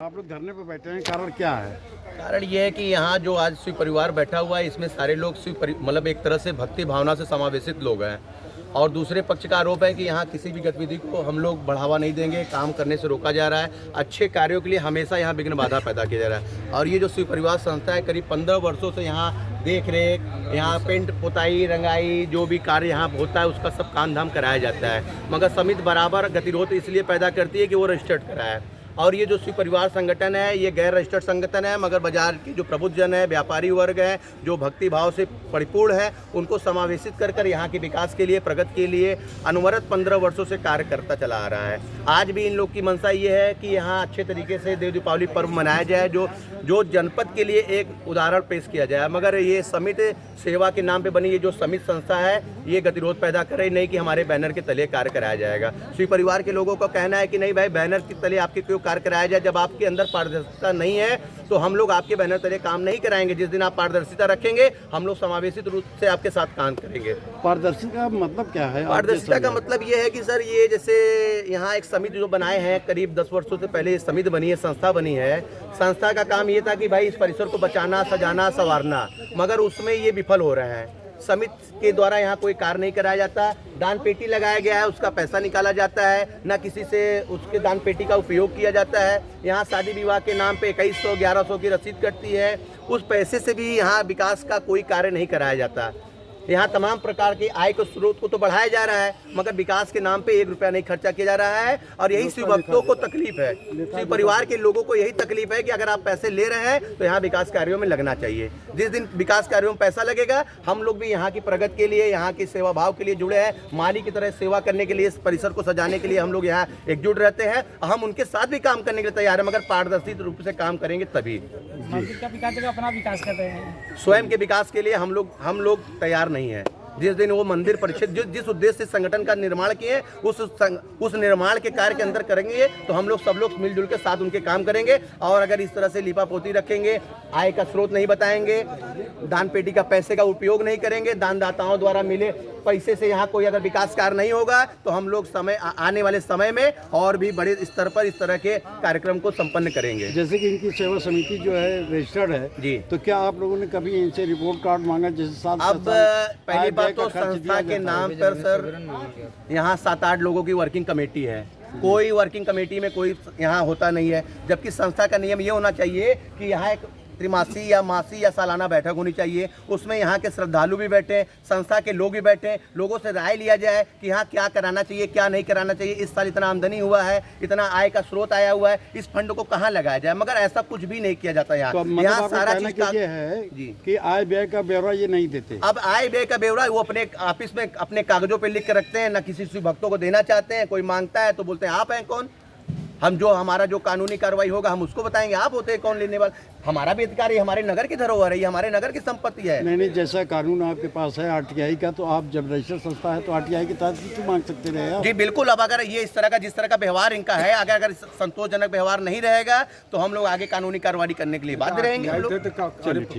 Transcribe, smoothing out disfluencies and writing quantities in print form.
आप लोग धरने पर बैठे हैं, कारण क्या है? कारण ये है कि यहाँ जो आज शिव परिवार बैठा हुआ है, इसमें सारे लोग मतलब एक तरह से भक्ति भावना से समावेशित लोग हैं। और दूसरे पक्ष का आरोप है कि यहाँ किसी भी गतिविधि को हम लोग बढ़ावा नहीं देंगे, काम करने से रोका जा रहा है। अच्छे कार्यों के लिए हमेशा यहाँ विघ्न बाधा पैदा किया जा रहा है। और ये जो शिव परिवार संस्था है, करीब 15 वर्षों से यहाँ देख रेख, यहाँ पेंट पुताई रंगाई जो भी कार्य यहाँ होता है उसका सब काम धाम कराया जाता है। मगर समिति बराबर गतिरोध इसलिए पैदा करती है कि वो रजिस्टर्ड कराए। और ये जो शिव परिवार संगठन है, ये गैर रजिस्टर्ड संगठन है, मगर बाजार के जो प्रबुद्धजन है, व्यापारी वर्ग है, जो भक्ति भाव से परिपूर्ण है, उनको समावेशित कर यहाँ के विकास के लिए, प्रगति के लिए अनवरत 15 वर्षों से कार्य करता चला आ रहा है। आज भी इन लोग की मंशा ये है कि यहाँ अच्छे तरीके से देव दीपावली पर्व मनाया जाए, जो जनपद के लिए एक उदाहरण पेश किया जाए। मगर ये समिति सेवा के नाम पे बनी ये जो समिति संस्था है, ये गतिरोध पैदा कर रही, नहीं कि हमारे बैनर के तले कार्य कराया जाएगा। शिव परिवार के लोगों का कहना है कि नहीं भाई, बैनर के तले आपके क्यों कार्य कराया जाए? जब आपके अंदर पारदर्शिता नहीं है तो हम लोग आपके बैनर तले काम नहीं कराएंगे। जिस दिन आप पारदर्शिता रखेंगे, हम लोग समावेशित रूप से आपके साथ काम करेंगे। पारदर्शिता का मतलब क्या है? पारदर्शिता का मतलब ये है कि सर, ये जैसे यहाँ एक समिति जो बनाए हैं, करीब 10 वर्षों से पहले ये समिति बनी है, संस्था बनी है। संस्था का काम ये था कि भाई इस परिसर को बचाना, सजाना, संवारना, मगर उसमें ये विफल हो रहे हैं। समिति के द्वारा यहाँ कोई कार्य नहीं कराया जाता। दान पेटी लगाया गया है, उसका पैसा निकाला जाता है, न किसी से उसके दान पेटी का उपयोग किया जाता है। यहाँ शादी विवाह के नाम पे 2100 1100 की रसीद कटती है, उस पैसे से भी यहाँ विकास का कोई कार्य नहीं कराया जाता। यहाँ तमाम प्रकार के आय के स्रोत को तो बढ़ाया जा रहा है, मगर विकास के नाम पे 1 रुपया नहीं खर्चा किया जा रहा है। और यही शिव भक्तों को तकलीफ है, शिव परिवार के लोगों को यही तकलीफ है कि अगर आप पैसे ले रहे हैं तो यहाँ विकास कार्यों में लगना चाहिए। जिस दिन विकास कार्यों में पैसा लगेगा, हम लोग भी यहाँ की प्रगति के लिए, यहाँ की सेवा भाव के लिए जुड़े हैं। माली की तरह सेवा करने के लिए, इस परिसर को सजाने के लिए हम लोग यहाँ एकजुट रहते हैं। हम उनके साथ भी काम करने के लिए तैयार है, मगर पारदर्शी रूप से काम करेंगे तभी। अपना विकास कर रहे हैं, स्वयं के विकास के लिए हम लोग तैयार नहीं है। जिस दिन वो मंदिर परिषद जिस उद्देश्य से संगठन का निर्माण किए, उस निर्माण के कार्य के अंदर करेंगे, तो हम लोग सब लोग मिलजुल के साथ उनके काम करेंगे। और अगर इस तरह से लिपापोती रखेंगे, आय का स्रोत नहीं बताएंगे, दान पेटी का पैसे का उपयोग नहीं करेंगे, दानदाताओं द्वारा मिले पैसे से यहाँ कोई अगर विकास कार्य नहीं होगा, तो हम लोग आने वाले समय में और भी बड़े स्तर पर इस तरह के कार्यक्रम को संपन्न करेंगे। जैसे कि इनकी सेवा समिति जो है रजिस्टर्ड है जी, तो क्या आप लोगों ने कभी इनसे रिपोर्ट कार्ड मांगा? जैसे अब पहली बात तो संस्था के नाम पर सर यहाँ 7-8 लोगों की वर्किंग कमेटी है। कोई वर्किंग कमेटी में कोई यहाँ होता नहीं है, जबकि संस्था का नियम ये होना चाहिए कि यहाँ एक त्रिमासी या मासी या सालाना बैठक होनी चाहिए। उसमें यहाँ के श्रद्धालु भी बैठे, संस्था के लोग भी बैठे, लोगों से राय लिया जाए कि यहाँ क्या कराना चाहिए, क्या नहीं कराना चाहिए। इस साल इतना आमदनी हुआ है, इतना आय का स्रोत आया हुआ है, इस फंड को कहाँ लगाया जाए, मगर ऐसा कुछ भी नहीं किया जाता यहाँ। तो यहाँ सारा चीज ये है जी कि आय व्यय का ब्यौरा ये नहीं देते। अब आय व्यय का ब्यौरा वो अपने ऑफिस में अपने कागजों पे लिख के रखते हैं, ना किसी शिव भक्तों को देना चाहते हैं। कोई मांगता है तो बोलते हैं आप हैं कौन? हमारा जो कानूनी कार्रवाई होगा हम उसको बताएंगे, आप होते हैं कौन लेने वाले? हमारा भी अधिकार है, हमारे नगर की धरोहर है, हमारे नगर की संपत्ति है। नहीं, जैसा कानून आपके पास है आरटीआई का, तो आप जब रजिस्टर्ड संस्था है तो आरटीआई के तहत क्यों मांग सकते रहे? जी बिल्कुल। अब अगर ये इस तरह का जिस तरह का व्यवहार इनका है, अगर संतोषजनक व्यवहार नहीं रहेगा तो हम लोग आगे कानूनी कार्रवाई करने के लिए बाध्य रहेंगे। चलिए ठीक।